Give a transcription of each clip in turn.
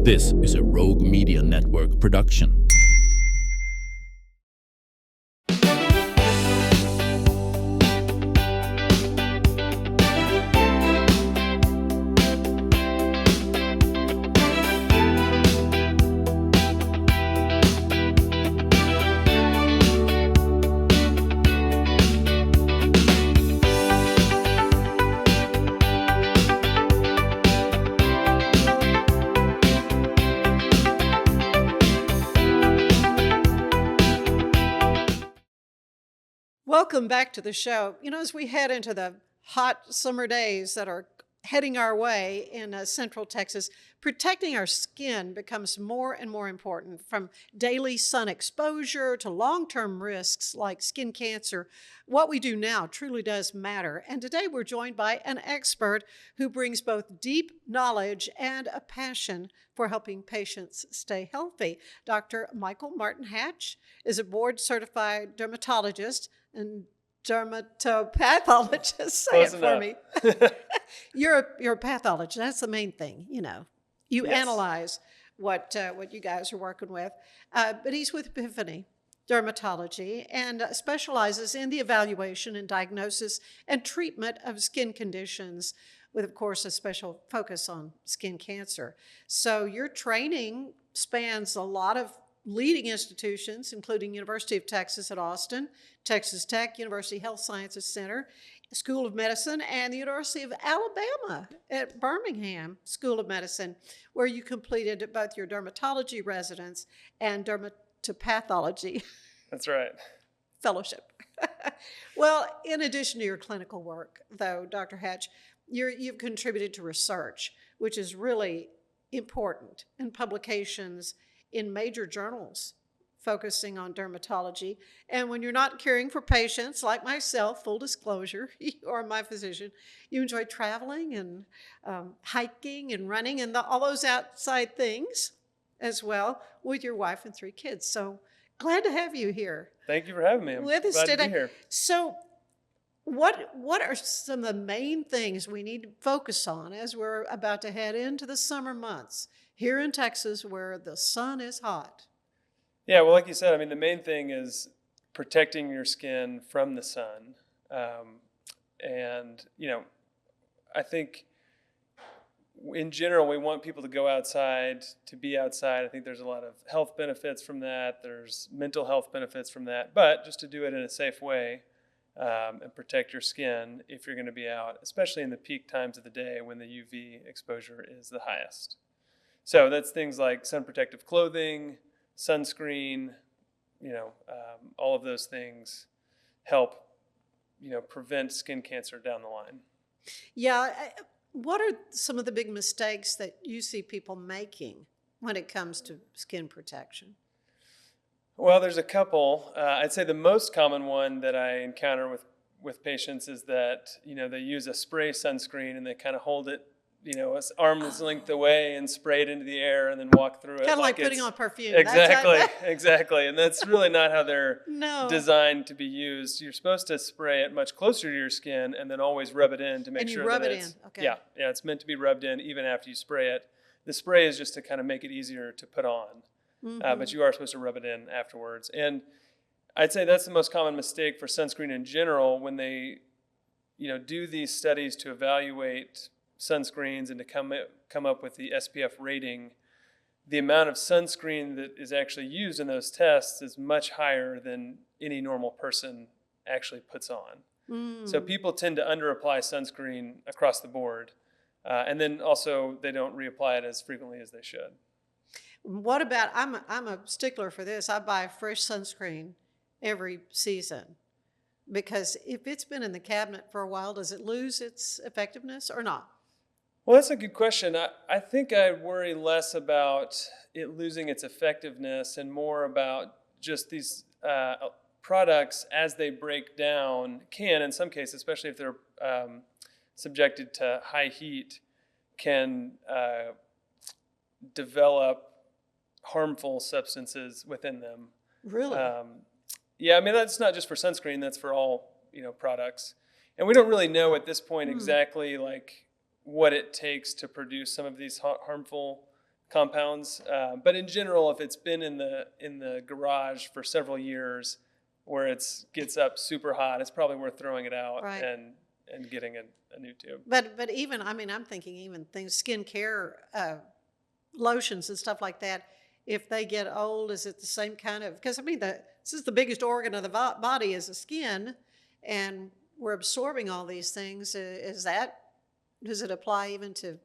This is a Rogue Media Network production. Welcome back to the show. You know, as we head into the hot summer days that are heading our way in Central Texas, protecting our skin becomes more and more important. From daily sun exposure to long-term risks like skin cancer, what we do now truly does matter. And today we're joined by an expert who brings both deep knowledge and a passion for helping patients stay healthy. Dr. Michael Martin Hatch is a board-certified dermatologist and dermatopathologist. Say it for me. You're a pathologist. That's the main thing, you know. You analyze what you guys are working with. But he's with Epiphany Dermatology and specializes in the evaluation and diagnosis and treatment of skin conditions with, of course, a special focus on skin cancer. So your training spans a lot of leading institutions, including University of Texas at Austin, Texas Tech, University Health Sciences Center, School of Medicine, and the University of Alabama at Birmingham School of Medicine, where you completed both your dermatology residence and dermatopathology. That's right. Fellowship. Well, in addition to your clinical work, though, Dr. Hatch, you've contributed to research, which is really important, in publications in major journals focusing on dermatology. And when you're not caring for patients like myself, full disclosure, you are my physician, you enjoy traveling and hiking and running and all those outside things as well with your wife and 3 kids. So glad to have you here. Thank you for having me. I'm with us glad today. to be here. So what are some of the main things we need to focus on as we're about to head into the summer months here in Texas where the sun is hot? Yeah, well, like you said, I mean, the main thing is protecting your skin from the sun. And, you know, I think in general, we want people to go outside, to be outside. I think there's a lot of health benefits from that. There's mental health benefits from that. But just to do it in a safe way and protect your skin if you're going to be out, especially in the peak times of the day when the UV exposure is the highest. So that's things like sun protective clothing, sunscreen, all of those things help, prevent skin cancer down the line. Yeah. What are some of the big mistakes that you see people making when it comes to skin protection? Well, there's a couple. I'd say the most common one that I encounter with patients is that, they use a spray sunscreen and they kind of hold it, arm's length away and spray it into the air and then walk through it. Kind of like putting on perfume. Exactly. And that's really not how they're designed to be used. You're supposed to spray it much closer to your skin and then always rub it in to make sure that it's... And you rub it in, okay. Yeah, it's meant to be rubbed in even after you spray it. The spray is just to kind of make it easier to put on. Mm-hmm. But you are supposed to rub it in afterwards. And I'd say that's the most common mistake for sunscreen in general when they, do these studies to evaluate sunscreens and to come up with the SPF rating. The amount of sunscreen that is actually used in those tests is much higher than any normal person actually puts on. So people tend to under-apply sunscreen across the board. And then also they don't reapply it as frequently as they should. What about, I'm a stickler for this. I buy fresh sunscreen every season because if it's been in the cabinet for a while, does it lose its effectiveness or not? Well, that's a good question. I think I worry less about it losing its effectiveness and more about just these products as they break down can, in some cases, especially if they're subjected to high heat, can develop harmful substances within them. Really? Yeah, I mean, that's not just for sunscreen, that's for all, products. And we don't really know at this point exactly what it takes to produce some of these harmful compounds. But in general, if it's been in the garage for several years where it gets up super hot, it's probably worth throwing it out Right. and getting a new tube. But even, I mean, I'm thinking even things, skincare, lotions and stuff like that, if they get old, is it the same kind of, because I mean, this is the biggest organ of the body is the skin, and we're absorbing all these things. Does it apply even to?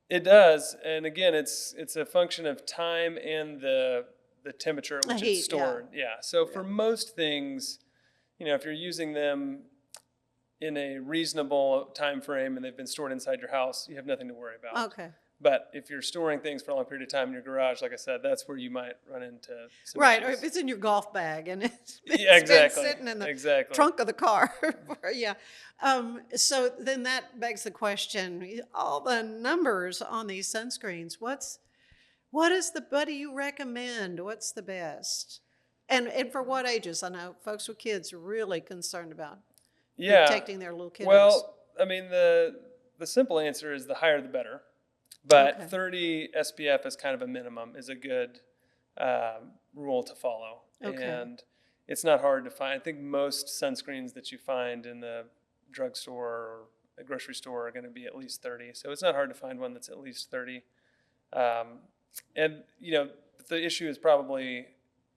It does, and again, it's a function of time and the temperature at which it's stored. Yeah. So for most things, if you're using them in a reasonable time frame and they've been stored inside your house, you have nothing to worry about. Okay. But if you're storing things for a long period of time in your garage, like I said, that's where you might run into some right, issues. or if it's in your golf bag and it's been sitting in the trunk of the car. Yeah. So then that begs the question, all the numbers on these sunscreens, what do you recommend? What's the best? And for what ages? I know folks with kids are really concerned about protecting their little kiddos. Well, I mean, the simple answer is the higher the better. But 30 SPF is kind of a minimum, is a good rule to follow. Okay. And it's not hard to find. I think most sunscreens that you find in the drugstore or a grocery store are going to be at least 30. So it's not hard to find one that's at least 30. And, the issue is probably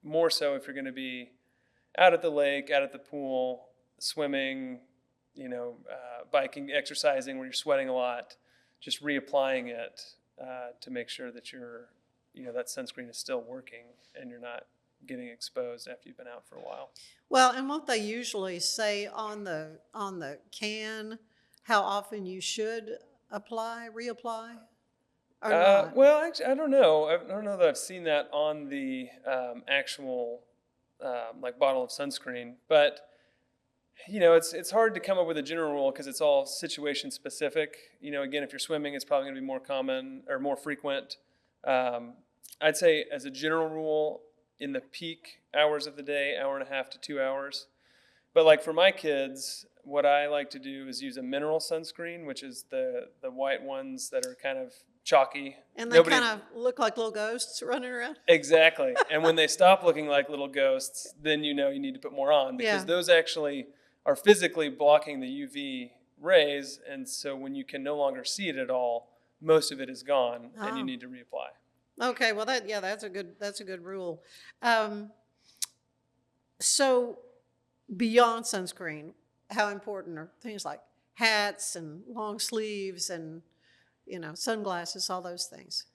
more so if you're going to be out at the lake, out at the pool, swimming, biking, exercising where you're sweating a lot. Just reapplying it to make sure that that sunscreen is still working and you're not getting exposed after you've been out for a while. Well, and what they usually say on the can, how often you should reapply, or not? Well, actually, I don't know. I don't know that I've seen that on the actual bottle of sunscreen, but. It's hard to come up with a general rule because it's all situation specific. Again, if you're swimming, it's probably going to be more common or more frequent. I'd say as a general rule, in the peak hours of the day, hour and a half to 2 hours. But like for my kids, what I like to do is use a mineral sunscreen, which is the white ones that are kind of chalky. And they kind of look like little ghosts running around? Exactly. And when they stop looking like little ghosts, then you need to put more on because those actually are physically blocking the UV rays, and so when you can no longer see it at all, most of it is gone, and you need to reapply. Okay, well that's a good rule. So beyond sunscreen, how important are things like hats and long sleeves and sunglasses, all those things?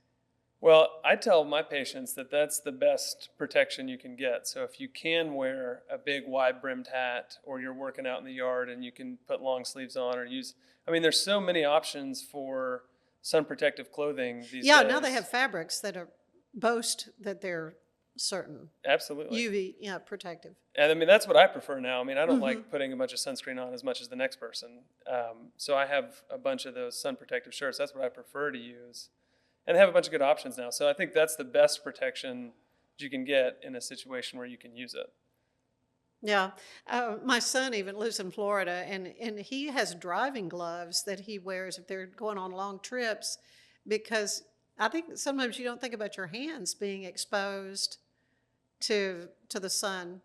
Well, I tell my patients that that's the best protection you can get. So if you can wear a big wide-brimmed hat or you're working out in the yard and you can put long sleeves on or there's so many options for sun protective clothing these days. Yeah, now they have fabrics that boast that they're certain. Absolutely. UV, protective. And that's what I prefer now. I don't like putting a bunch of sunscreen on as much as the next person. So I have a bunch of those sun protective shirts. That's what I prefer to use. And they have a bunch of good options now. So I think that's the best protection you can get in a situation where you can use it. Yeah. My son even lives in Florida, and he has driving gloves that he wears if they're going on long trips, because I think sometimes you don't think about your hands being exposed to the sun.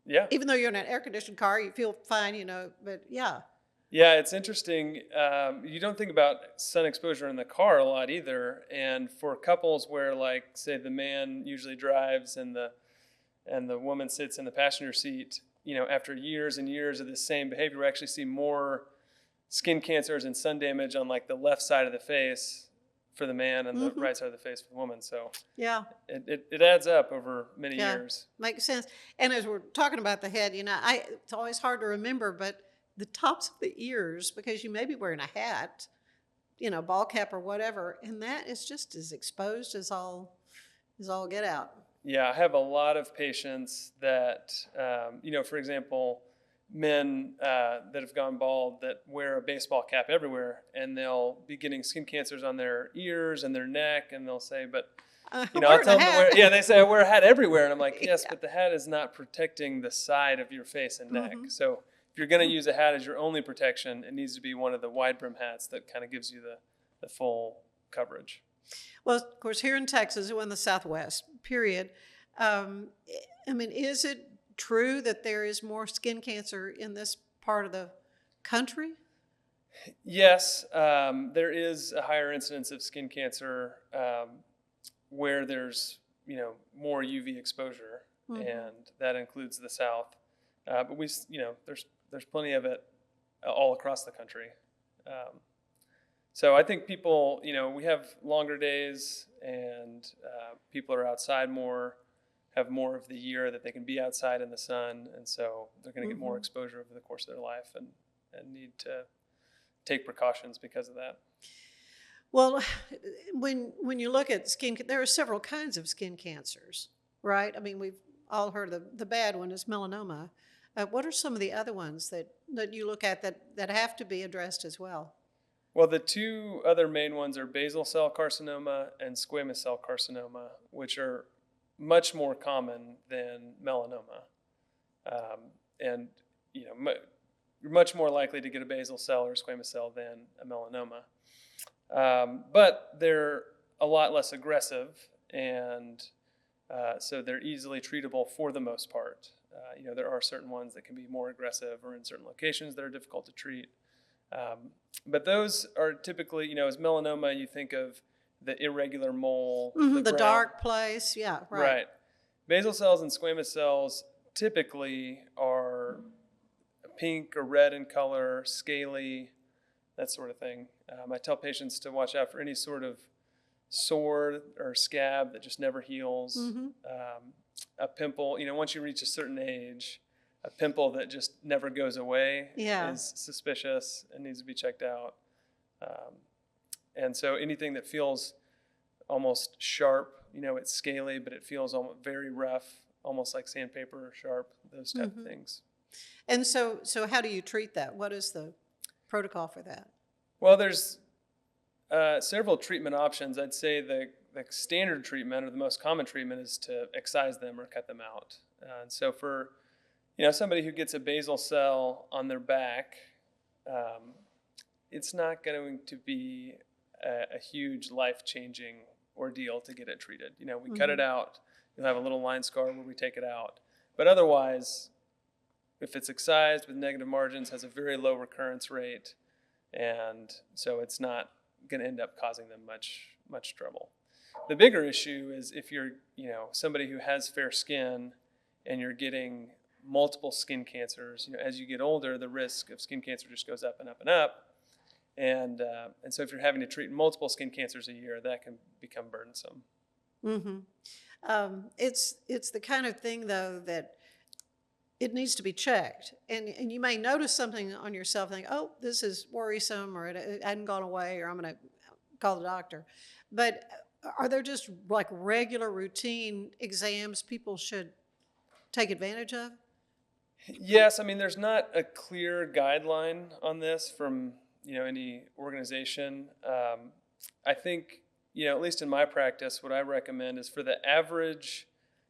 Yeah. Even though you're in an air-conditioned car, you feel fine, but yeah. Yeah, it's interesting. You don't think about sun exposure in the car a lot either. And for couples where, like, say, the man usually drives and the woman sits in the passenger seat, after years and years of the same behavior, we actually see more skin cancers and sun damage on like the left side of the face for the man and the right side of the face for the woman. So yeah, it adds up over many years. Makes sense. And as we're talking about the head, it's always hard to remember, but the tops of the ears, because you may be wearing a hat, ball cap or whatever, and that is just as exposed as all get out. Yeah, I have a lot of patients that, for example, men that have gone bald that wear a baseball cap everywhere, and they'll be getting skin cancers on their ears and their neck, and they'll say, but, I'll tell them to wear, they say, I wear a hat everywhere. And I'm like, yes, but the hat is not protecting the side of your face and neck. So if you're going to use a hat as your only protection, it needs to be one of the wide brim hats that kind of gives you the full coverage. Well, of course, here in Texas, or in the Southwest, period. Um, I mean, is it true that there is more skin cancer in this part of the country? Yes, there is a higher incidence of skin cancer where there's more UV exposure, and that includes the South. But there's plenty of it all across the country. So I think people, we have longer days, and people are outside more, have more of the year that they can be outside in the sun, and so they're going to get more exposure over the course of their life, and need to take precautions because of that. Well, when you look at skin, there are several kinds of skin cancers, right? I mean, we've all heard the bad one is melanoma. What are some of the other ones that you look at that have to be addressed as well? Well, the two other main ones are basal cell carcinoma and squamous cell carcinoma, which are much more common than melanoma. And, you're much more likely to get a basal cell or squamous cell than a melanoma. But they're a lot less aggressive, and so they're easily treatable for the most part. There are certain ones that can be more aggressive or in certain locations that are difficult to treat. But those are typically, as melanoma, you think of the irregular mole, The dark place, yeah, right. Right. Basal cells and squamous cells typically are pink or red in color, scaly, that sort of thing. I tell patients to watch out for any sort of sore or scab that just never heals. A pimple, once you reach a certain age, a pimple that just never goes away is suspicious and needs to be checked out. And so anything that feels almost sharp, it's scaly, but it feels almost very rough, almost like sandpaper or sharp, those type of things. And so how do you treat that? What is the protocol for that? Well, there's several treatment options. I'd say the standard treatment, or the most common treatment, is to excise them or cut them out. And so for somebody who gets a basal cell on their back, it's not going to be a huge life-changing ordeal to get it treated. We cut it out. You'll have a little line scar where we take it out. But otherwise, if it's excised with negative margins, has a very low recurrence rate, and so it's not going to end up causing them much trouble. The bigger issue is if you're somebody who has fair skin and you're getting multiple skin cancers. As you get older, the risk of skin cancer just goes up and up and up, and so if you're having to treat multiple skin cancers a year, that can become burdensome. It's the kind of thing, though, that it needs to be checked. And you may notice something on yourself and think, oh, this is worrisome, or it hadn't gone away, or I'm going to call the doctor. But are there just like regular routine exams people should take advantage of? Yes, I mean, there's not a clear guideline on this from any organization. I think at least in my practice, what I recommend is for the average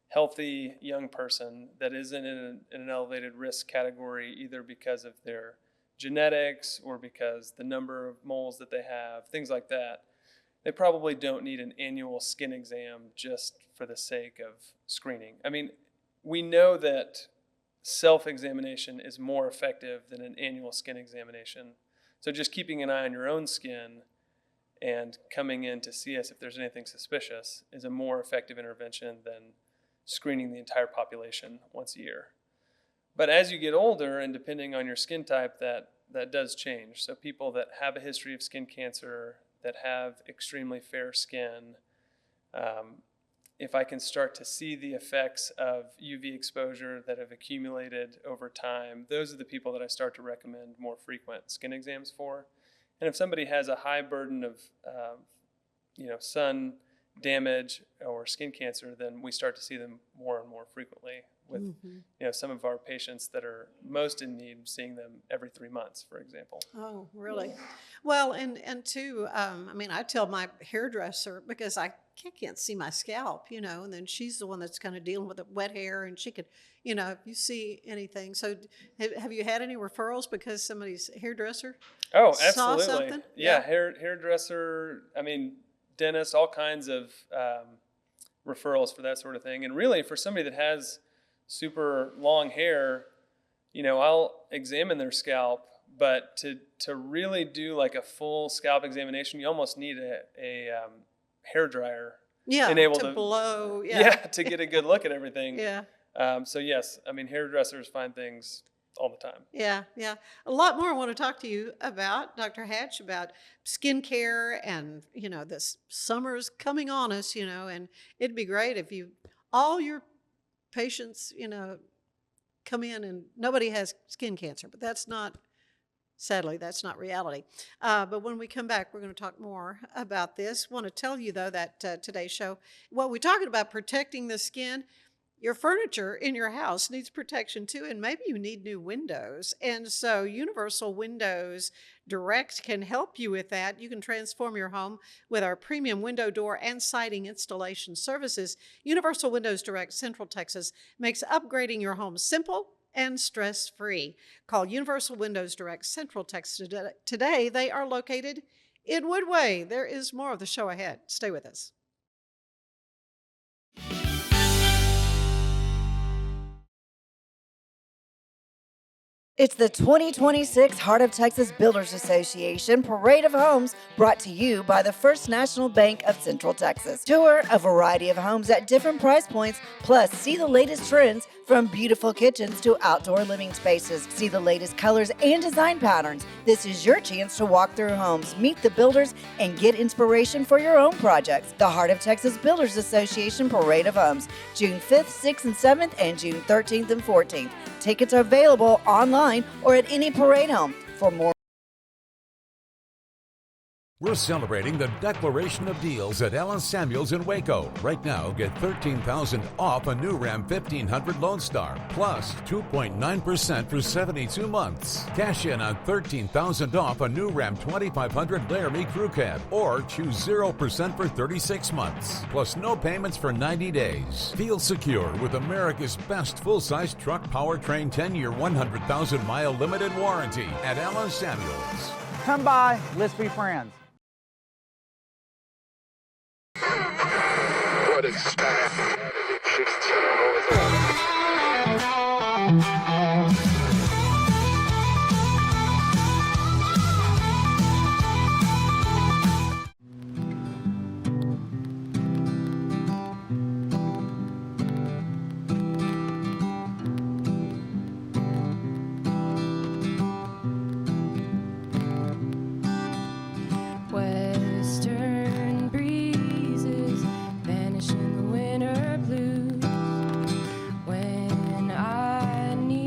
healthy young person that isn't in an elevated risk category, either because of their genetics or because the number of moles that they have, things like that, they probably don't need an annual skin exam just for the sake of screening. I mean, we know that self-examination is more effective than an annual skin examination. So just keeping an eye on your own skin and coming in to see us if there's anything suspicious is a more effective intervention than screening the entire population once a year. But as you get older, and depending on your skin type, that does change. So people that have a history of skin cancer, that have extremely fair skin, if I can start to see the effects of UV exposure that have accumulated over time, those are the people that I start to recommend more frequent skin exams for. And if somebody has a high burden of sun damage or skin cancer, then we start to see them more and more frequently with some of our patients that are most in need, seeing them every 3 months, for example. Oh, really? Well, and too, I mean, I tell my hairdresser, because I can't see my scalp, and then she's the one that's kind of dealing with the wet hair, and she could, if you see anything. So have you had any referrals because somebody's hairdresser Oh, saw absolutely. something? Yeah, hairdresser, I mean, dentists, all kinds of referrals for that sort of thing. And really, for somebody that has super long hair, I'll examine their scalp, but to really do like a full scalp examination, you almost need a hair dryer. Yeah, and able to blow. To get a good look at everything. Yeah. So yes, I mean, hairdressers find things all the time. Yeah. A lot more I want to talk to you about, Dr. Hatch, about skincare and, this summer's coming on us, and it'd be great if all your patients, come in and nobody has skin cancer, but sadly, that's not reality. But when we come back, we're going to talk more about this. I want to tell you, though, that today's show, we're talking about protecting the skin. Your furniture in your house needs protection, too, and maybe you need new windows. And so Universal Windows Direct can help you with that. You can transform your home with our premium window, door, and siding installation services. Universal Windows Direct Central Texas makes upgrading your home simple and stress-free. Call Universal Windows Direct Central Texas today. They are located in Woodway. There is more of the show ahead. Stay with us. It's the 2026 Heart of Texas Builders Association Parade of Homes, brought to you by the First National Bank of Central Texas. Tour a variety of homes at different price points, plus see the latest trends from beautiful kitchens to outdoor living spaces. See the latest colors and design patterns. This is your chance to walk through homes, meet the builders, and get inspiration for your own projects. The Heart of Texas Builders Association Parade of Homes, June 5th, 6th, and 7th, and June 13th and 14th. Tickets are available online or at any parade home. For more, we're celebrating the Declaration of Deals at Allen Samuels in Waco. Right now, get $13,000 off a new Ram 1500 Lone Star, plus 2.9% for 72 months. Cash in on $13,000 off a new Ram 2500 Laramie Crew Cab, or choose 0% for 36 months, plus no payments for 90 days. Feel secure with America's best full-size truck powertrain 10-year, 100,000-mile limited warranty at Allen Samuels. Come by, let's be friends. What is that? Western breezes vanish in the winter blues. When I need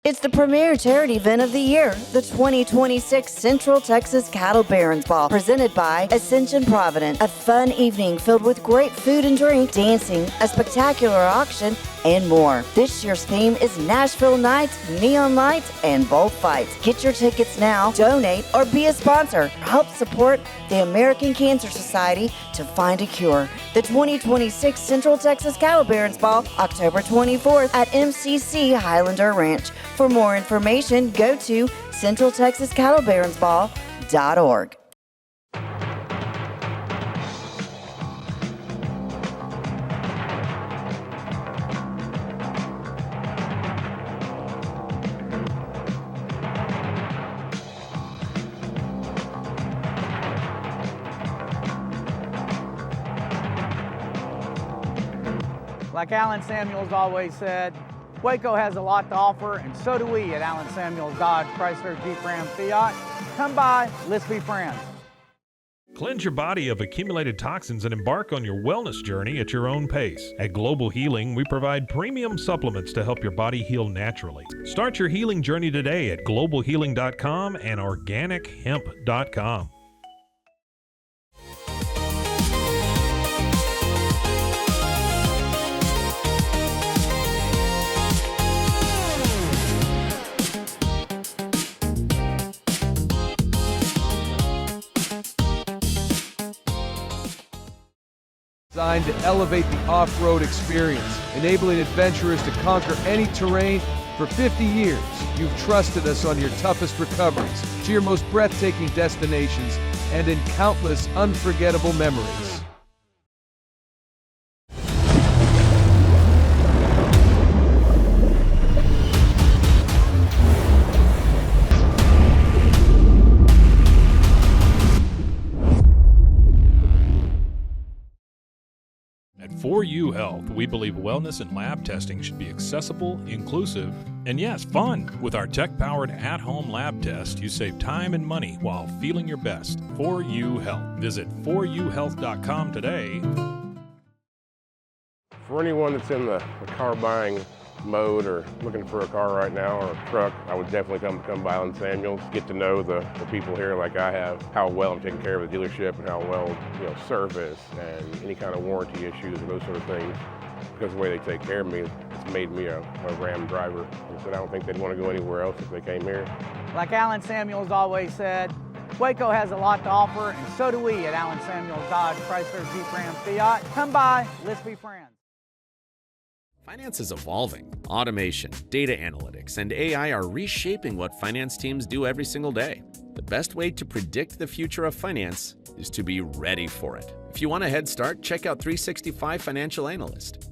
It's the premier charity event of the year, the 2026 Central Texas Cattle Barons Ball, presented by Ascension Providence. A fun evening filled with great food and drink, dancing, a spectacular auction, and more. This year's theme is Nashville Nights, Neon Lights, and Bullfights. Get your tickets now, donate, or be a sponsor. Help support the American Cancer Society to find a cure. The 2026 Central Texas Cattle Barons Ball, October 24th at MCC Highlander Ranch. For more information, go to centraltexascattlebaronsball.org. Like Alan Samuels always said, Waco has a lot to offer, and so do we at Alan Samuels Dodge, Chrysler, Jeep, Ram, Fiat. Come by, let's be friends. Cleanse your body of accumulated toxins and embark on your wellness journey at your own pace. At Global Healing, we provide premium supplements to help your body heal naturally. Start your healing journey today at globalhealing.com and organichemp.com. Designed to elevate the off-road experience, enabling adventurers to conquer any terrain. For 50 years, you've trusted us on your toughest recoveries, to your most breathtaking destinations, and in countless unforgettable memories. At 4U Health, we believe wellness and lab testing should be accessible, inclusive, and yes, fun. With our tech-powered at-home lab test, you save time and money while feeling your best. 4U Health. Visit 4uhealth.com today. For anyone that's in the car buying mode or looking for a car right now or a truck, I would definitely come by Alan Samuels, get to know the people here like I have, how well I'm taking care of the dealership and how well, service and any kind of warranty issues or those sort of things. Because of the way they take care of me, it's made me a Ram driver. I said I don't think they'd want to go anywhere else if they came here. Like Alan Samuels always said, Waco has a lot to offer, and so do we at Alan Samuels Dodge, Chrysler, Jeep, Ram, Fiat. Come by, let's be friends. Finance is evolving. Automation, data analytics, and AI are reshaping what finance teams do every single day. The best way to predict the future of finance is to be ready for it. If you want a head start, check out 365 Financial Analyst.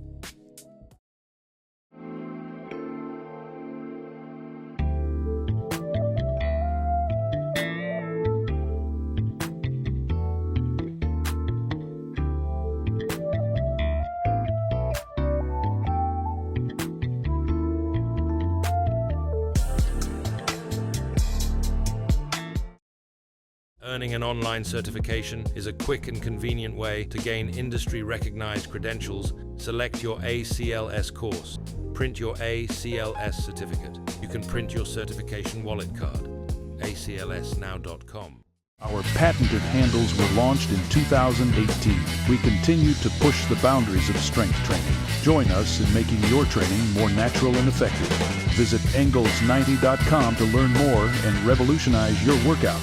Earning an online certification is a quick and convenient way to gain industry-recognized credentials. Select your ACLS course. Print your ACLS certificate. You can print your certification wallet card. aclsnow.com. Our patented handles were launched in 2018. We continue to push the boundaries of strength training. Join us in making your training more natural and effective. Visit Engels90.com to learn more and revolutionize your workout.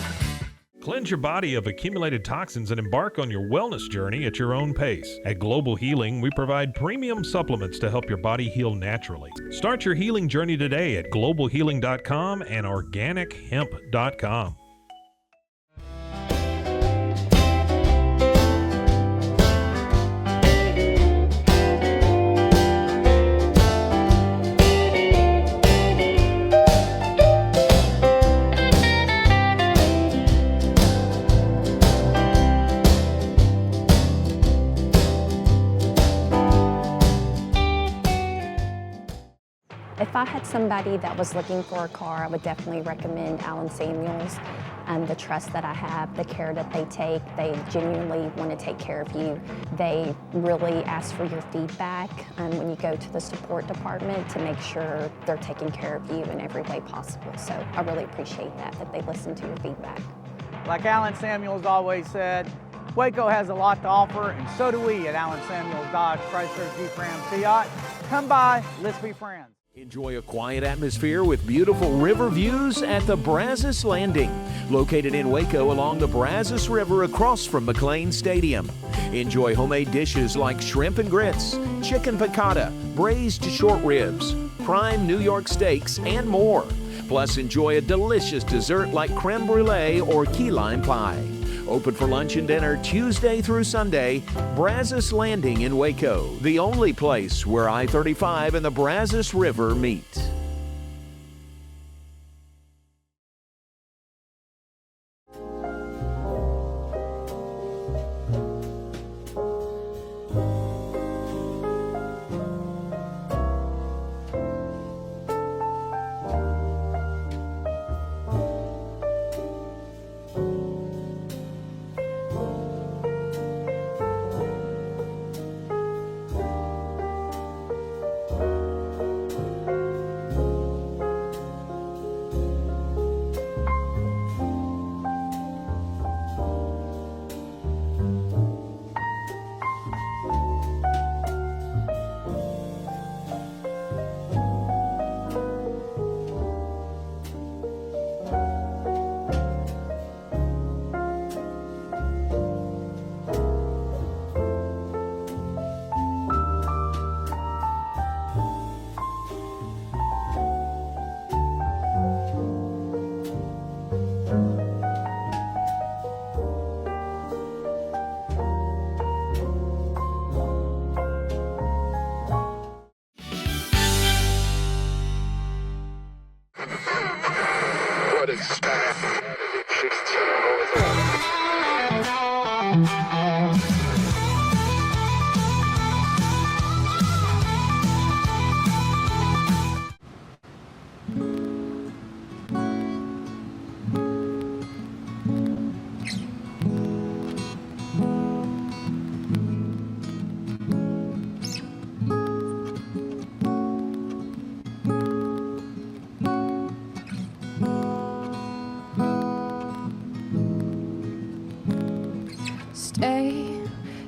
Cleanse your body of accumulated toxins and embark on your wellness journey at your own pace. At Global Healing, we provide premium supplements to help your body heal naturally. Start your healing journey today at globalhealing.com and organichemp.com. If I had somebody that was looking for a car, I would definitely recommend Alan Samuels. the trust that I have, the care that they take. They genuinely want to take care of you. They really ask for your feedback when you go to the support department to make sure they're taking care of you in every way possible. So I really appreciate that they listen to your feedback. Like Alan Samuels always said, Waco has a lot to offer, and so do we at Alan Samuels Dodge Chrysler Jeep Ram Fiat. Come by, let's be friends. Enjoy a quiet atmosphere with beautiful river views at the Brazos Landing, located in Waco along the Brazos River across from McLean Stadium. Enjoy homemade dishes like shrimp and grits, chicken piccata, braised short ribs, prime New York steaks, and more. Plus, enjoy a delicious dessert like creme brulee or key lime pie. Open for lunch and dinner Tuesday through Sunday. Brazos Landing in Waco, the only place where I-35 and the Brazos River meet.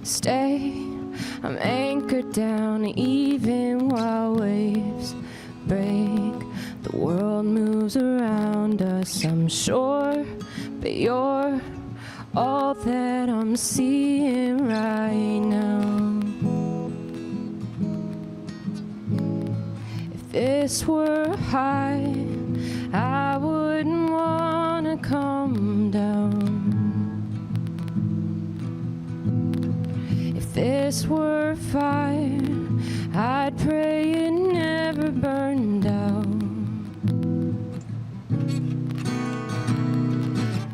Stay, I'm anchored down even while waves break. The world moves around us, I'm sure, but you're all that I'm seeing right now. If this were high, I wouldn't wanna come down. If this were fire, I'd pray it never burned out.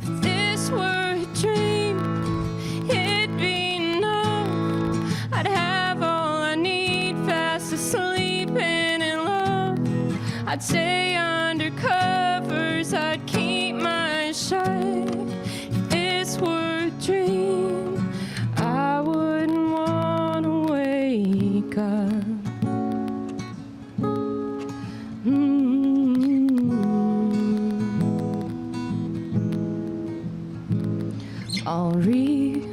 If this were a dream, it'd be enough. I'd have all I need, fast asleep and in love. I'd stay under covers, I'd keep my shut. If this were a dream, I wouldn't want to wake up. I'll rewind,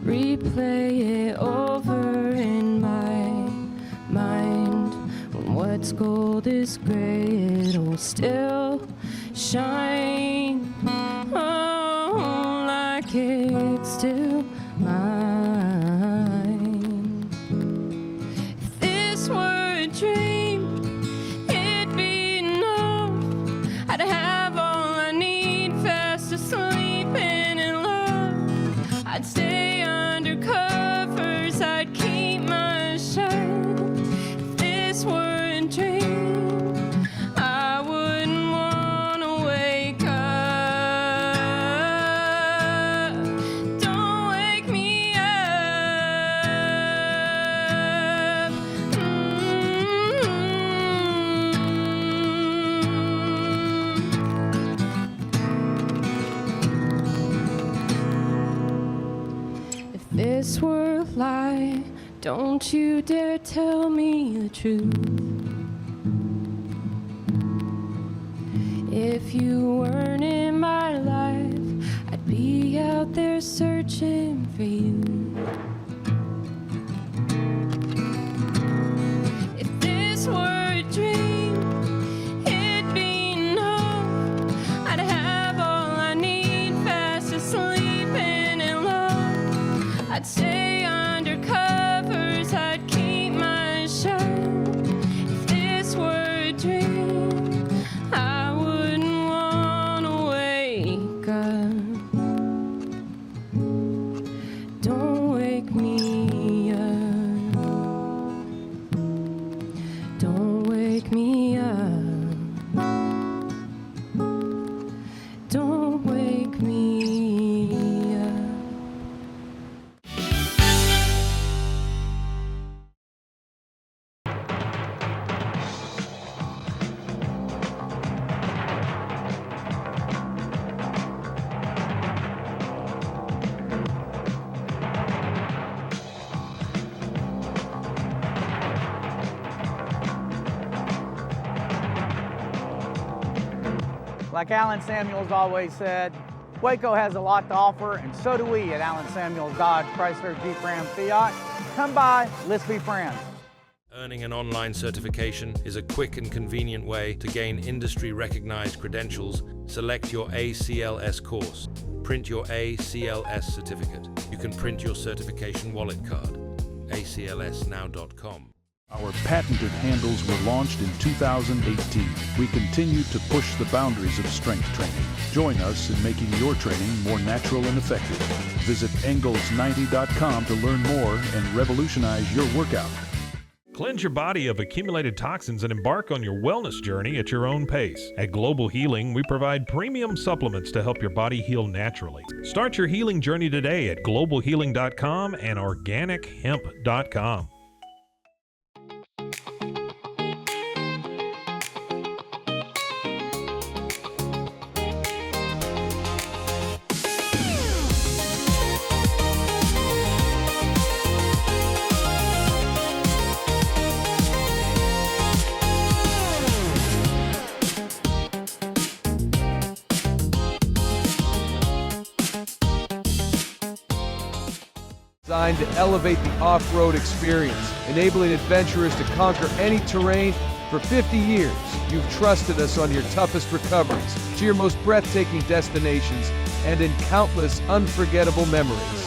replay it over in my mind. When what's gold is gray, it'll still shine. Oh, like it's still mine. If this were a dream, it'd be enough. I'd have all I need, fast asleep and in love. I'd stay under covers, I'd keep my shut. If this were a dream, I wouldn't want to wake up. Don't wake Don't you dare tell me the truth. If you weren't in my life, I'd be out there searching for you. If this were a dream, it'd be enough. I'd have all I need, fast asleep and in love. I'd stay under covers, I'd keep my shut. If this were a dream, I wouldn't want to wake up. Don't wake me up. Don't wake me up. Don't wake me up. Like Alan Samuels always said, Waco has a lot to offer, and so do we at Alan Samuels Dodge Chrysler Jeep Ram Fiat. Come by, let's be friends. Earning an online certification is a quick and convenient way to gain industry-recognized credentials. Select your ACLS course. Print your ACLS certificate. You can print your certification wallet card. aclsnow.com. Our patented handles were launched in 2018. We continue to push the boundaries of strength training. Join us in making your training more natural and effective. Visit Engels90.com to learn more and revolutionize your workout. Cleanse your body of accumulated toxins and embark on your wellness journey at your own pace. At Global Healing, we provide premium supplements to help your body heal naturally. Start your healing journey today at globalhealing.com and organichemp.com. Designed to elevate the off-road experience, enabling adventurers to conquer any terrain. For 50 years, you've trusted us on your toughest recoveries, to your most breathtaking destinations, and in countless unforgettable memories.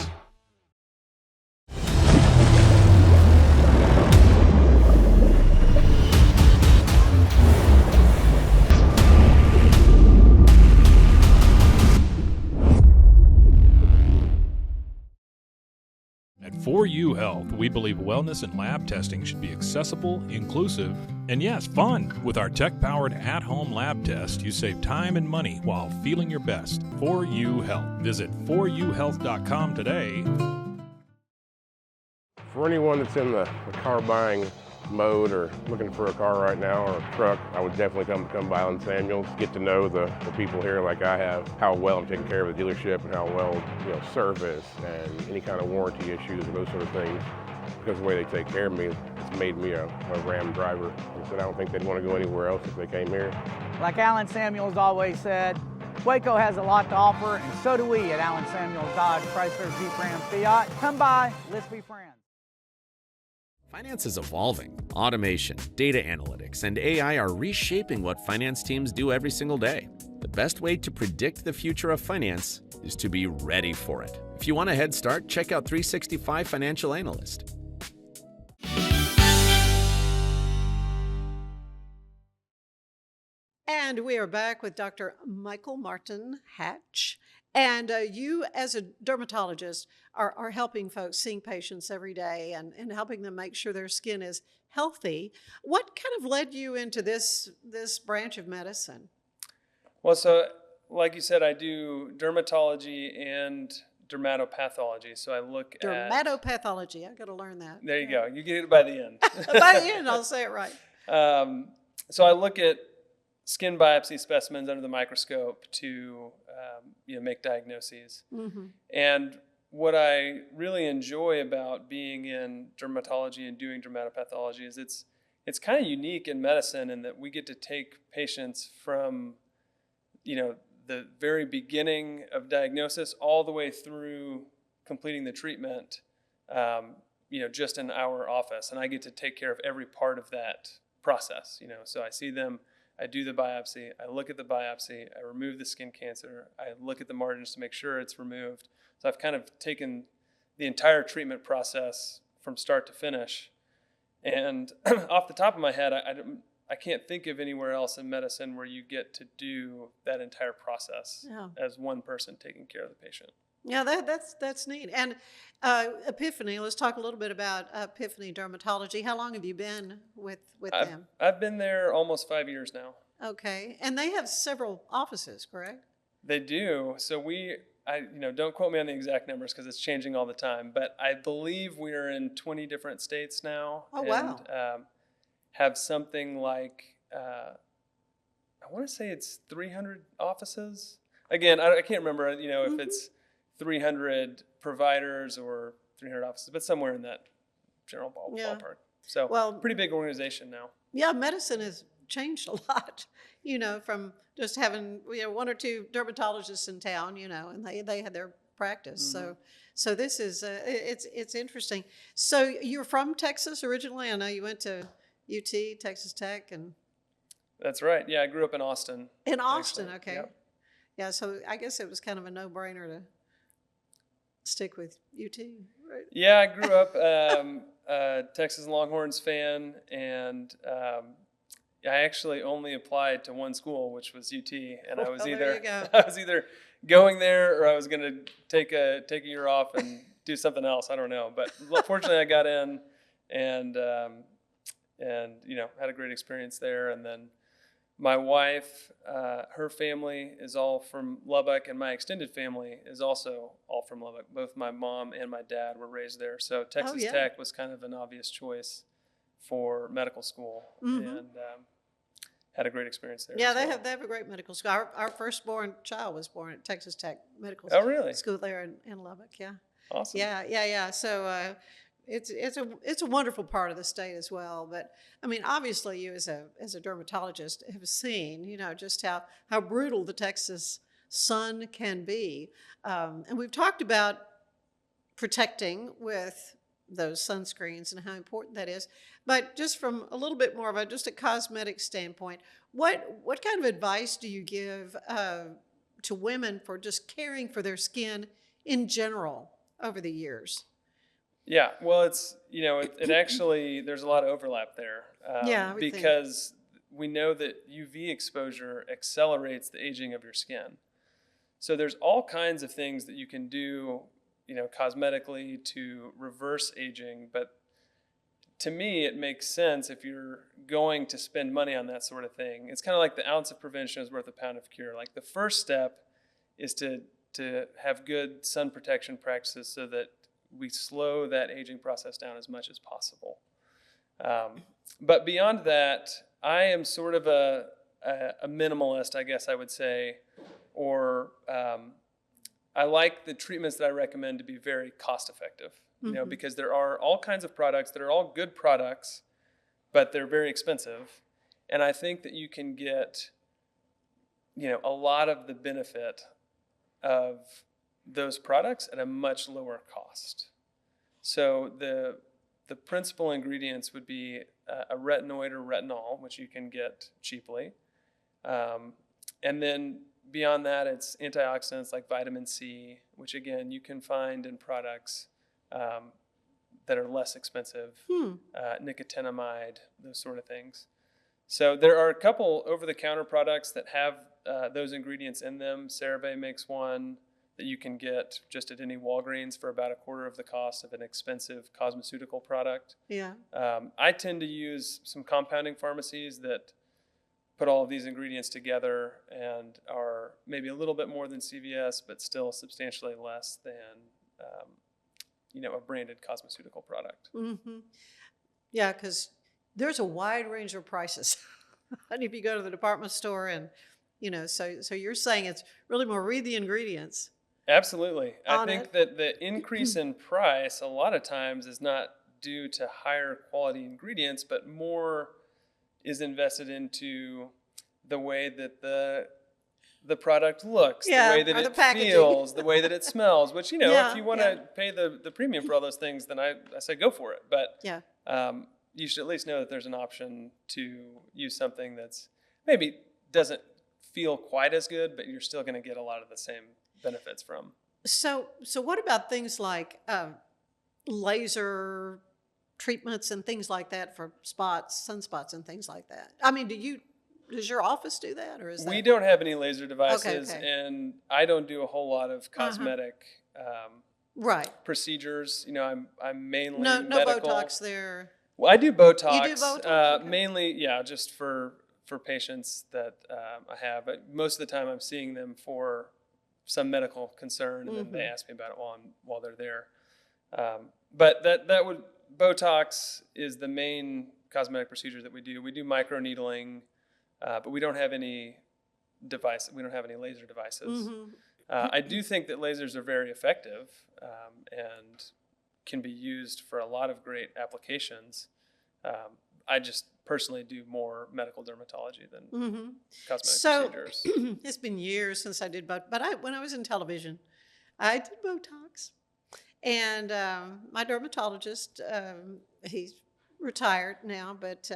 At 4U Health, we believe wellness and lab testing should be accessible, inclusive, and yes, fun. With our tech-powered at-home lab test, you save time and money while feeling your best. 4U Health. Visit 4uhealth.com today. For anyone that's in the car buying mode or looking for a car right now or a truck, I would definitely come by Alan Samuels, get to know the people here like I have, how well I'm taking care of the dealership and how well, service and any kind of warranty issues or those sort of things. Because of the way they take care of me, it's made me a Ram driver. He said I don't think they'd want to go anywhere else if they came here. Like Alan Samuels always said, Waco has a lot to offer, and so do we at Alan Samuels Dodge Chrysler Jeep Ram Fiat. Come by, let's be friends. Finance is evolving. Automation, data analytics, and AI are reshaping what finance teams do every single day. The best way to predict the future of finance is to be ready for it. If you want a head start, check out 365 Financial Analyst. And we are back with Dr. Michael Martin Hatch. And you, as a dermatologist, are helping folks, seeing patients every day and helping them make sure their skin is healthy. What kind of led you into this branch of medicine? Well, so like you said, I do dermatology and dermatopathology. So I look at... Dermatopathology. I've got to learn that. There you go. You get it by the end. By the end, I'll say it right. So I look at skin biopsy specimens under the microscope to make diagnoses. Mm-hmm. And what I really enjoy about being in dermatology and doing dermatopathology is it's kind of unique in medicine in that we get to take patients from, the very beginning of diagnosis all the way through completing the treatment, just in our office. And I get to take care of every part of that process, So I see them, I do the biopsy, I look at the biopsy, I remove the skin cancer, I look at the margins to make sure it's removed. So I've kind of taken the entire treatment process from start to finish. And off the top of my head, I can't think of anywhere else in medicine where you get to do that entire process as one person taking care of the patient. Yeah, that's neat. And Epiphany, let's talk a little bit about Epiphany Dermatology. How long have you been with them? I've been there almost 5 years now. Okay, and they have several offices, correct? They do. So don't quote me on the exact numbers because it's changing all the time, but I believe we're in 20 different states now. Oh, wow. And have something like, I want to say it's 300 offices. Again, I can't remember, if it's 300 providers or 300 offices, but somewhere in that general ballpark. So pretty big organization now. Yeah, medicine has changed a lot, from just having, one or two dermatologists in town, and they had their practice. Mm-hmm. So this is, it's interesting. So you're from Texas originally? I know you went to UT, Texas Tech, and... That's right. Yeah, I grew up in Austin. In Austin, actually. Okay. Yep. Yeah, so I guess it was kind of a no-brainer to stick with UT, right? Yeah, I grew up Texas Longhorns fan, and I actually only applied to one school, which was UT, and I was either going there or I was going to take a year off and do something else. I don't know, but fortunately I got in, and had a great experience there. And then my wife, her family is all from Lubbock, and my extended family is also all from Lubbock. Both my mom and my dad were raised there, so Texas Tech was kind of an obvious choice for medical school. Mm-hmm. And had a great experience there. Yeah, they have a great medical school. Our firstborn child was born at Texas Tech Medical School there in Lubbock. Yeah. Awesome. Yeah. So it's a wonderful part of the state as well. But I mean, obviously, you as a dermatologist have seen, just how brutal the Texas sun can be, and we've talked about protecting with those sunscreens and how important that is. But just from a little bit more of a cosmetic standpoint, what kind of advice do you give to women for just caring for their skin in general over the years? Yeah, well, it's, it actually, there's a lot of overlap there. Because we know that UV exposure accelerates the aging of your skin. So there's all kinds of things that you can do, cosmetically to reverse aging. But to me, it makes sense if you're going to spend money on that sort of thing. It's kind of like the ounce of prevention is worth a pound of cure. Like the first step is to have good sun protection practices so that we slow that aging process down as much as possible. But beyond that, I am sort of a minimalist, I guess I would say, or I like the treatments that I recommend to be very cost effective, because there are all kinds of products that are all good products, but they're very expensive. And I think that you can get, a lot of the benefit of those products at a much lower cost. So the principal ingredients would be a retinoid or retinol, which you can get cheaply. And then beyond that, it's antioxidants like vitamin C, which again, you can find in products that are less expensive, nicotinamide, those sort of things. So there are a couple over-the-counter products that have those ingredients in them. CeraVe makes one that you can get just at any Walgreens for about a quarter of the cost of an expensive cosmeceutical product. Yeah. I tend to use some compounding pharmacies that put all of these ingredients together and are maybe a little bit more than CVS, but still substantially less than, a branded cosmeceutical product. Mm-hmm. Yeah, because there's a wide range of prices. And if you go to the department store and, so you're saying it's really more read the ingredients. Absolutely. I on think it. that the increase in price a lot of times is not due to higher quality ingredients, but more is invested into the way that the product looks, the way that or the it packaging. feels, the way that it smells, which, Yeah, if you want to pay the premium for all those things, then I say go for it. But Yeah. You should at least know that there's an option to use something that's maybe doesn't feel quite as good, but you're still going to get a lot of the same benefits from. So what about things like laser treatments and things like that for spots, sunspots and things like that? I mean, does your office do that, or is We that? don't have any laser devices, Okay. and I don't do a whole lot of cosmetic Right. procedures. I'm mainly No medical. Botox there. Well, I do Botox. You do Botox? Okay. Mainly, just for patients that I have. But most of the time, I'm seeing them for some medical concern, and then they ask me about it while they're there. But that would Botox is the main cosmetic procedure that we do. We do microneedling, but we don't have any device. We don't have any laser devices. I do think that lasers are very effective and can be used for a lot of great applications. I just personally do more medical dermatology than cosmetic procedures. It's been years since I did Botox, but when I was in television, I did Botox. And my dermatologist, he's retired now, but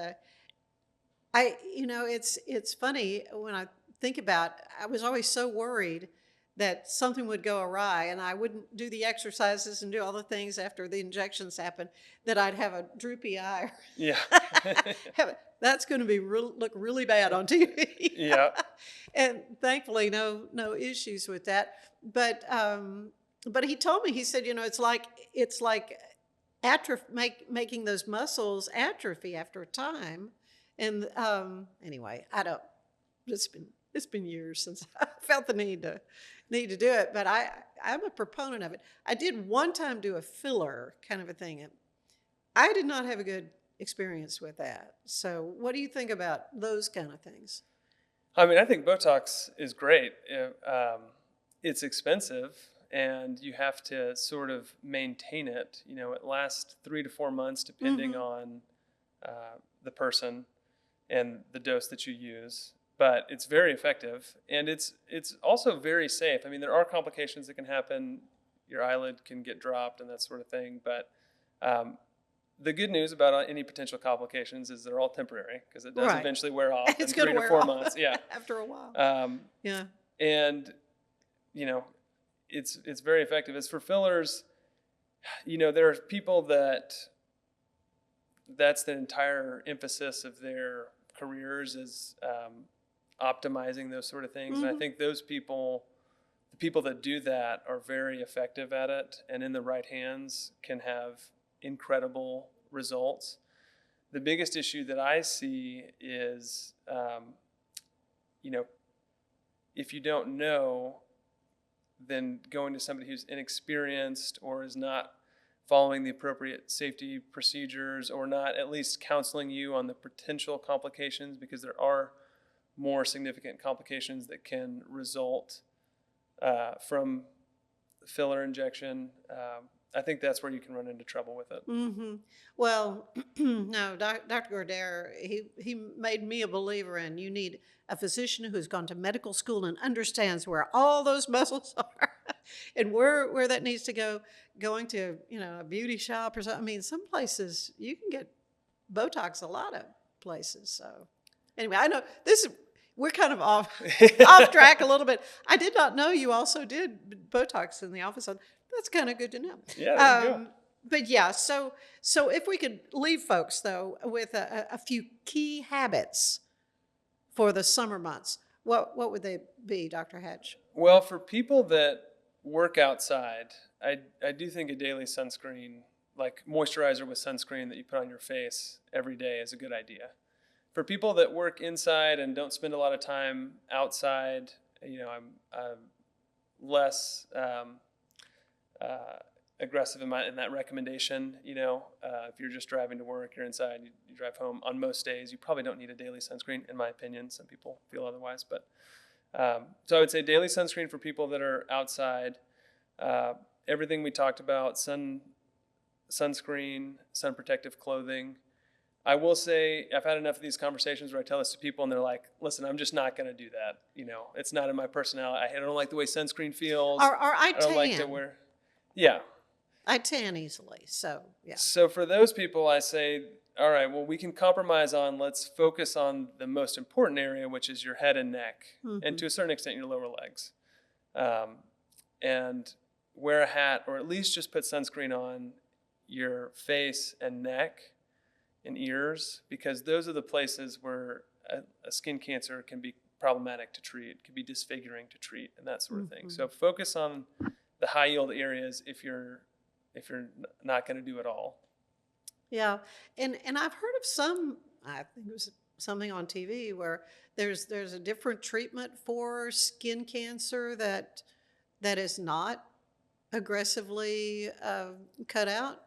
it's funny when I think about, I was always so worried that something would go awry and I wouldn't do the exercises and do all the things after the injections happened, that I'd have a droopy eye. Yeah. That's going to look really bad on TV. Yeah. And thankfully, no issues with that. But he told me, he said, it's like making those muscles atrophy after a time. And anyway, it's been years since I felt the need to do it, but I'm a proponent of it. I did one time do a filler kind of a thing, and I did not have a good experience with that. So what do you think about those kind of things? I mean, I think Botox is great. It's expensive, and you have to sort of maintain it. It lasts 3 to 4 months depending on the person and the dose that you use. But it's very effective, and it's also very safe. I mean, there are complications that can happen. Your eyelid can get dropped and that sort of thing. But the good news about any potential complications is they're all temporary, because it does eventually wear off in 3 to 4 months. Yeah, after a while. Yeah, and it's very effective. As for fillers, there are people that's the entire emphasis of their careers is optimizing those sort of things. And I think the people that do that are very effective at it, and in the right hands can have incredible results. The biggest issue that I see is, if you don't know, then going to somebody who's inexperienced or is not following the appropriate safety procedures, or not at least counseling you on the potential complications, because there are more significant complications that can result from filler injection. I think that's where you can run into trouble with it. Well, no, Dr. Gordere, he made me a believer in, you need a physician who's gone to medical school and understands where all those muscles are and where that needs to go. Going to a beauty shop or something. I mean, some places you can get Botox a lot of places. So anyway, I know we're kind of off track a little bit. I did not know you also did Botox in the office. That's kind of good to know. Yeah, there you go. But yeah, so if we could leave folks though with a few key habits for the summer months, what would they be, Dr. Hatch? Well, for people that work outside, I do think a daily sunscreen, like moisturizer with sunscreen that you put on your face every day, is a good idea. For people that work inside and don't spend a lot of time outside, I'm less aggressive in that recommendation. If you're just driving to work, you're inside, you drive home, on most days, you probably don't need a daily sunscreen, in my opinion. Some people feel otherwise, but so I would say daily sunscreen for people that are outside. Everything we talked about, sunscreen, sun protective clothing. I will say I've had enough of these conversations where I tell this to people and they're like, listen, I'm just not going to do that. It's not in my personality. I don't like the way sunscreen feels. Or I tan. don't like to wear. Yeah. I tan easily. So, yeah. So for those people, I say, all right, well, we can compromise on, let's focus on the most important area, which is your head and neck, and to a certain extent, your lower legs. And wear a hat, or at least just put sunscreen on your face and neck and ears, because those are the places where a skin cancer can be problematic to treat, can be disfiguring to treat, and that sort of thing. So focus on the high yield areas if you're not going to do it all. Yeah, and I've heard of some. I think it was something on TV where there's a different treatment for skin cancer that is not aggressively cut out.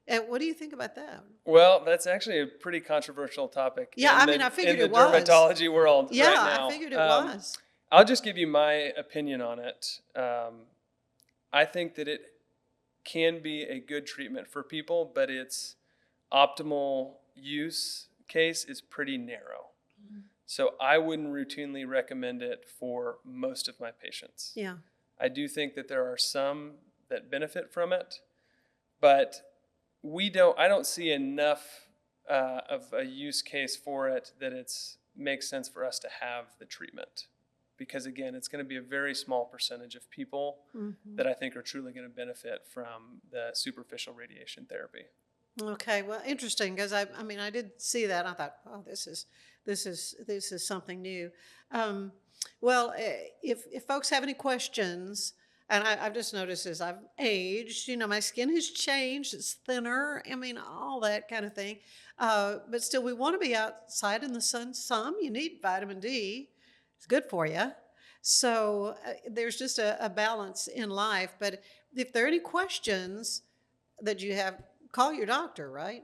And what do you think about that? Well, that's actually a pretty controversial topic. Yeah, I figured it was. In the dermatology world Yeah, right now. I figured it was. I'll just give you my opinion on it. I think that it can be a good treatment for people, but its optimal use case is pretty narrow. So I wouldn't routinely recommend it for most of my patients. Yeah. I do think that there are some that benefit from it, but I don't see enough of a use case for it that makes sense for us to have the treatment. Because again, it's going to be a very small percentage of people that I think are truly going to benefit from the superficial radiation therapy. Okay, well, interesting, because I did see that. I thought, oh, this is something new. Well, if folks have any questions, and I've just noticed as I've aged, my skin has changed. It's thinner. All that kind of thing. But still, we want to be outside in the sun some. You need vitamin D. It's good for you. So there's just a balance in life. But if there are any questions that you have, call your doctor, right?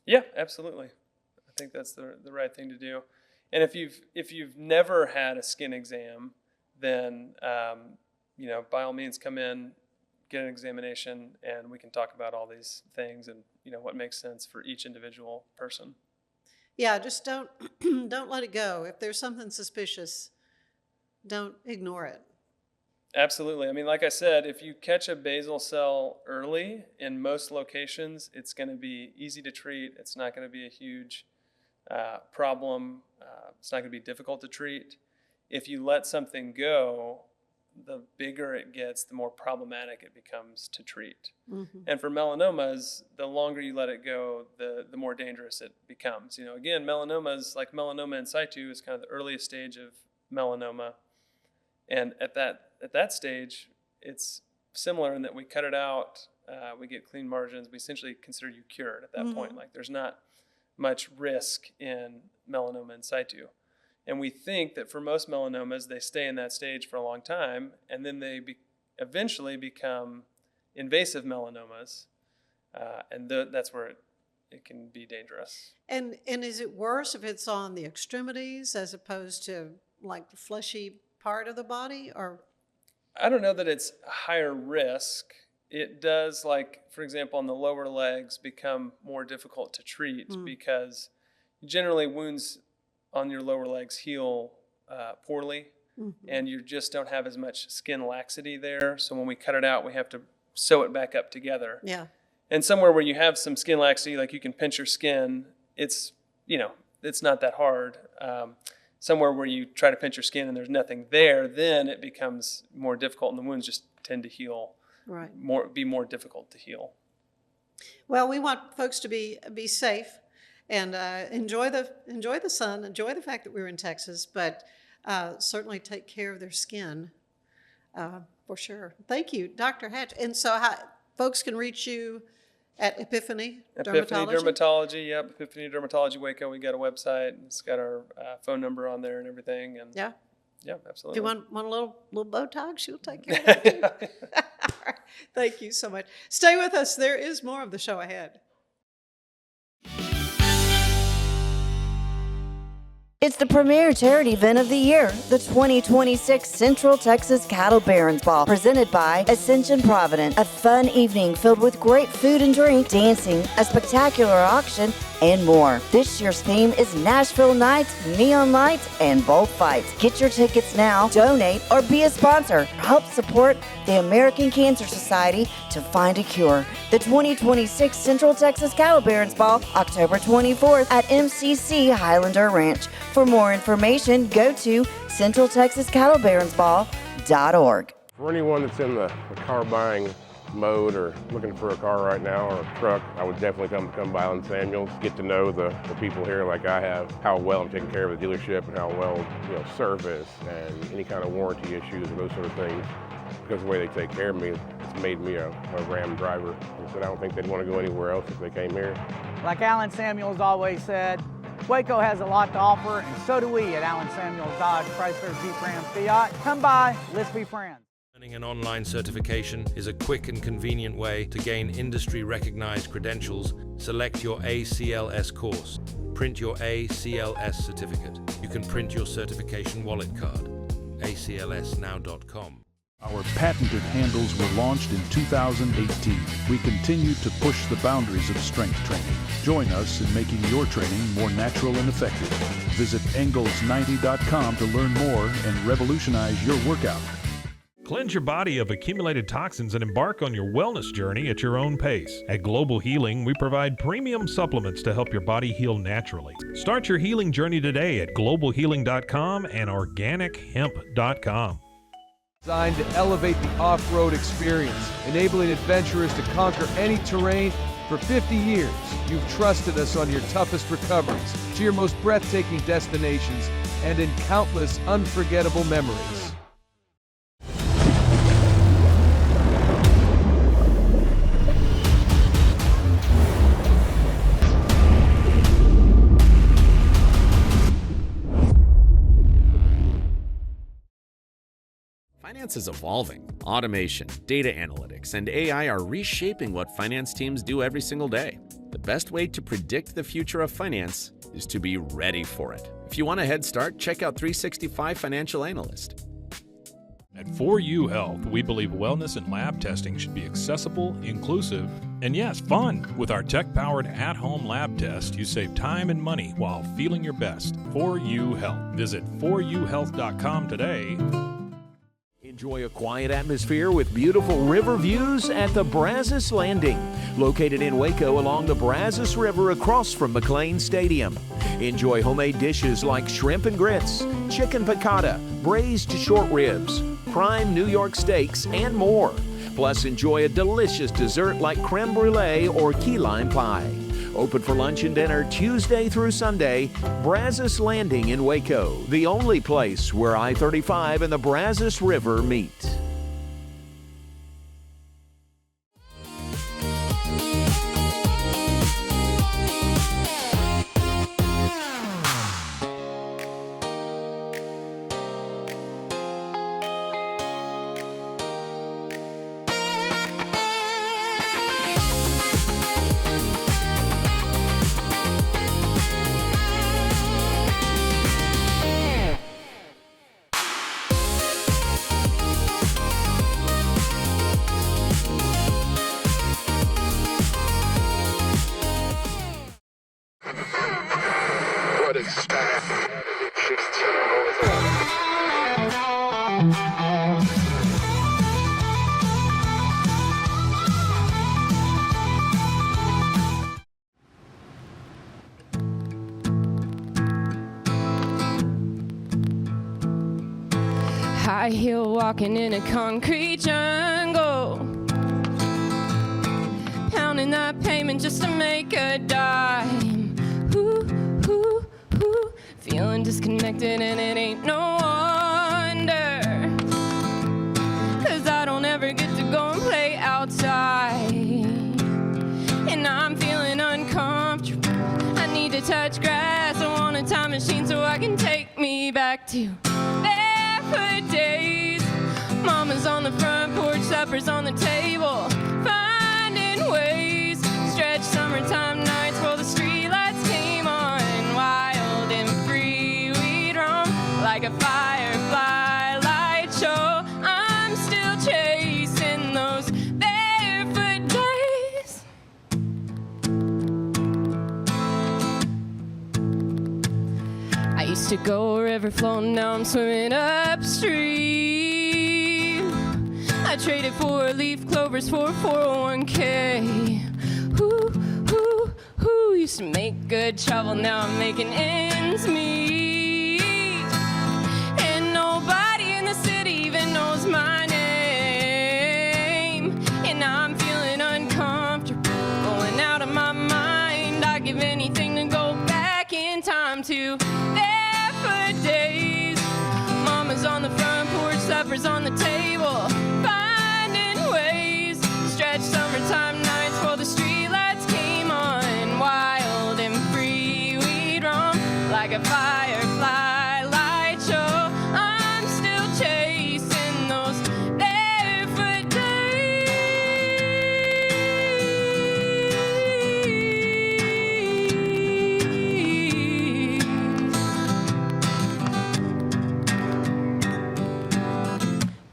Yeah, absolutely. I think that's the right thing to do. And if you've never had a skin exam, then by all means come in, get an examination, and we can talk about all these things and what makes sense for each individual person. Yeah, just don't let it go. If there's something suspicious, don't ignore it. Absolutely. Like I said, if you catch a basal cell early in most locations, it's going to be easy to treat. It's not going to be a huge problem. It's not going to be difficult to treat. If you let something go, the bigger it gets, the more problematic it becomes to treat. And for melanomas, the longer you let it go, the more dangerous it becomes. Again, melanomas, like melanoma in situ, is kind of the earliest stage of melanoma. And at that stage, it's similar in that we cut it out, we get clean margins, we essentially consider you cured at that point. Like there's not much risk in melanoma in situ. And we think that for most melanomas, they stay in that stage for a long time, and then they eventually become invasive melanomas, and that's where it can be dangerous. And is it worse if it's on the extremities as opposed to like the fleshy part of the body? Or I don't know that it's higher risk. It does, like, for example, on the lower legs become more difficult to treat because generally wounds on your lower legs heal poorly, and you just don't have as much skin laxity there. So when we cut it out, we have to sew it back up together. Yeah. And somewhere where you have some skin laxity, like you can pinch your skin, it's not that hard. Somewhere where you try to pinch your skin and there's nothing there, then it becomes more difficult, and the wounds just tend to heal. Right. Be more difficult to heal. Well, we want folks to be safe and enjoy the sun, enjoy the fact that we're in Texas, but certainly take care of their skin for sure. Thank you, Dr. Hatch. And so folks can reach you at Epiphany Dermatology? Dermatology, yep. Epiphany Dermatology Waco. We got a website. It's got our phone number on there and everything. And yeah, absolutely. If you want a little Botox, you'll take care of that too. All right. Thank you so much. Stay with us. There is more of the show ahead. It's the premier charity event of the year, the 2026 Central Texas Cattle Barons Ball, presented by Ascension Providence. A fun evening filled with great food and drink, dancing, a spectacular auction, and more. This year's theme is Nashville Nights, Neon Lights, and Bullfights. Get your tickets now, donate, or be a sponsor. Help support the American Cancer Society to find a cure. The 2026 Central Texas Cattle Barons Ball, October 24th at MCC Highlander Ranch. For more information, go to centraltexascattlebaronsball.org. For anyone that's in the car buying mode or looking for a car right now or a truck, I would definitely come by Allen Samuels, get to know the people here like I have, how well I'm taking care of the dealership and how well, service and any kind of warranty issues or those sort of things. Because of the way they take care of me, it's made me a Ram driver. And so I don't think they'd want to go anywhere else if they came here. Like Alan Samuels always said, Waco has a lot to offer, and so do we at Alan Samuels Dodge, Chrysler, Jeep, Ram, Fiat. Come by, let's be friends. Earning an online certification is a quick and convenient way to gain industry-recognized credentials. Select your ACLS course. Print your ACLS certificate. You can print your certification wallet card. aclsnow.com. Our patented handles were launched in 2018. We continue to push the boundaries of strength training. Join us in making your training more natural and effective. Visit Engels90.com to learn more and revolutionize your workout. Cleanse your body of accumulated toxins and embark on your wellness journey at your own pace. At Global Healing, we provide premium supplements to help your body heal naturally. Start your healing journey today at globalhealing.com and organichemp.com. Designed to elevate the off-road experience, enabling adventurers to conquer any terrain. For 50 years, you've trusted us on your toughest recoveries, to your most breathtaking destinations, and in countless unforgettable memories. Finance is evolving. Automation, data analytics, and AI are reshaping what finance teams do every single day. The best way to predict the future of finance is to be ready for it. If you want a head start, check out 365 Financial Analyst. At 4U Health, we believe wellness and lab testing should be accessible, inclusive, and yes, fun. With our tech-powered at-home lab test, you save time and money while feeling your best. 4U Health. Visit 4uhealth.com today. Enjoy a quiet atmosphere with beautiful river views at the Brazos Landing, located in Waco along the Brazos River across from McLean Stadium. Enjoy homemade dishes like shrimp and grits, chicken piccata, braised short ribs, prime New York steaks, and more. Plus, enjoy a delicious dessert like creme brulee or key lime pie. Open for lunch and dinner Tuesday through Sunday. Brazos Landing in Waco, the only place where I-35 and the Brazos River meet. High heel walking in a concrete jungle, pounding that pavement just to make a dime. Ooh, ooh, ooh. Feeling disconnected and it ain't no wonder, 'cause I don't ever get to go and play outside, and I'm feeling uncomfortable. I need to touch grass. I want a time machine so I can take me back to barefoot days. Mama's on the front porch, supper's on the table, finding ways. Stretch summertime nights while the streetlights came on, wild and free. like a firefly light show. I'm still chasing those barefoot days. I used to go river floating, now I'm swimming upstream. I traded 4-leaf clovers for 401k. Who used to make good travel, now I'm making ends meet. And nobody in the city even knows my name. And now I'm feeling uncomfortable, going out of my mind. I'd give anything to go back in time to barefoot days. Mama's on the front porch, supper's on the table, finding ways to stretch summertime nights while the streetlights came on. Wild and free, we'd roam like a firefly light show. I'm still chasing those barefoot days.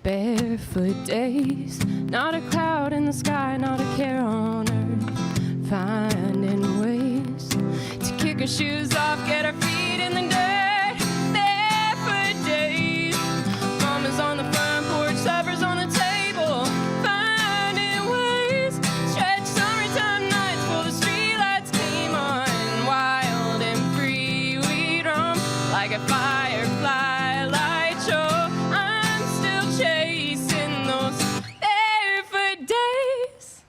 Barefoot days, not a cloud in the sky, not a care on earth. Finding ways to kick our shoes off, get our feet in the dirt. Barefoot days, mama's on the front porch, supper's on the table, finding ways. Stretch summertime nights while the streetlights came on. Wild and free, we'd roam like a firefly light show. I'm still chasing those barefoot days.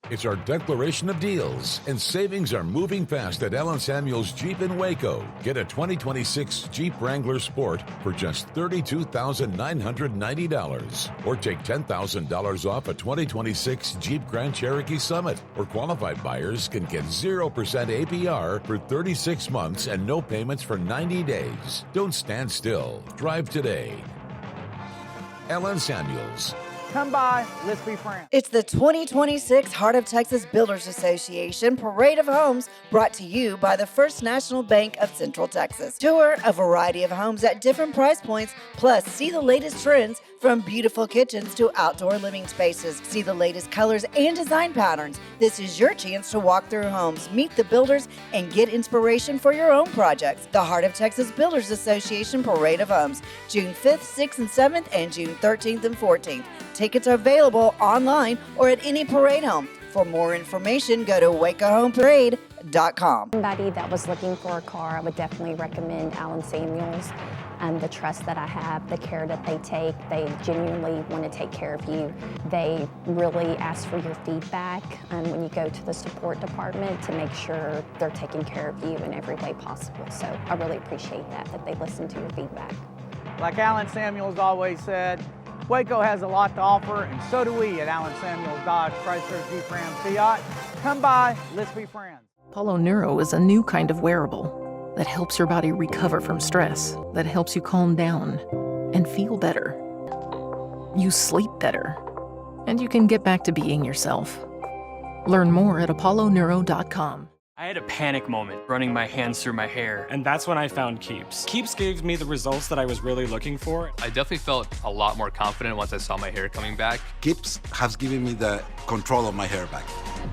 It's our declaration of deals, and savings are moving fast at Allen Samuels Jeep in Waco. Get a 2026 Jeep Wrangler Sport for just $32,990, or take $10,000 off a 2026 Jeep Grand Cherokee Summit. Or qualified buyers can get 0% APR for 36 months and no payments for 90 days. Don't stand still. Drive today. Allen Samuels. Come by, let's be friends. It's the 2026 Heart of Texas Builders Association Parade of Homes, brought to you by the First National Bank of Central Texas. Tour a variety of homes at different price points, plus see the latest trends from beautiful kitchens to outdoor living spaces. See the latest colors and design patterns. This is your chance to walk through homes, meet the builders, and get inspiration for your own projects. The Heart of Texas Builders Association Parade of Homes, June 5th, 6th, and 7th, and June 13th and 14th. Tickets are available online or at any parade home. For more information, go to wacohomeparade.com. Somebody that was looking for a car, I would definitely recommend Allen Samuels. The trust that I have, the care that they take, they genuinely want to take care of you. They really ask for your feedback when you go to the support department to make sure they're taking care of you in every way possible. So I really appreciate that they listen to your feedback. Like Allen Samuels always said, Waco has a lot to offer, and so do we at Allen Samuels Dodge Chrysler Jeep Ram Fiat. Come by, let's be friends. Apollo Neuro is a new kind of wearable that helps your body recover from stress, that helps you calm down and feel better. You sleep better, and you can get back to being yourself. Learn more at apolloneuro.com. I had a panic moment running my hands through my hair, and that's when I found Keeps. Keeps gave me the results that I was really looking for. I definitely felt a lot more confident once I saw my hair coming back. Keeps has given me the control of my hair back.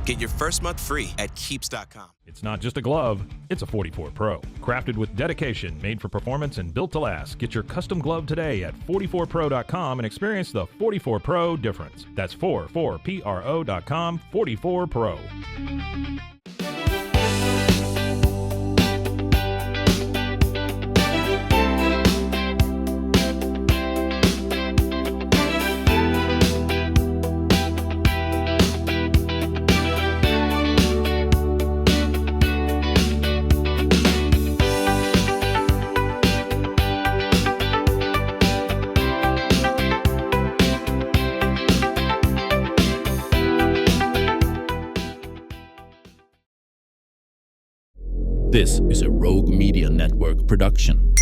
Get your first month free at Keeps.com. It's not just a glove, it's a 44 Pro. Crafted with dedication, made for performance, and built to last. Get your custom glove today at 44pro.com and experience the 44 Pro difference. That's 44pro.com, 44 Pro. This is a Rogue Media Network production.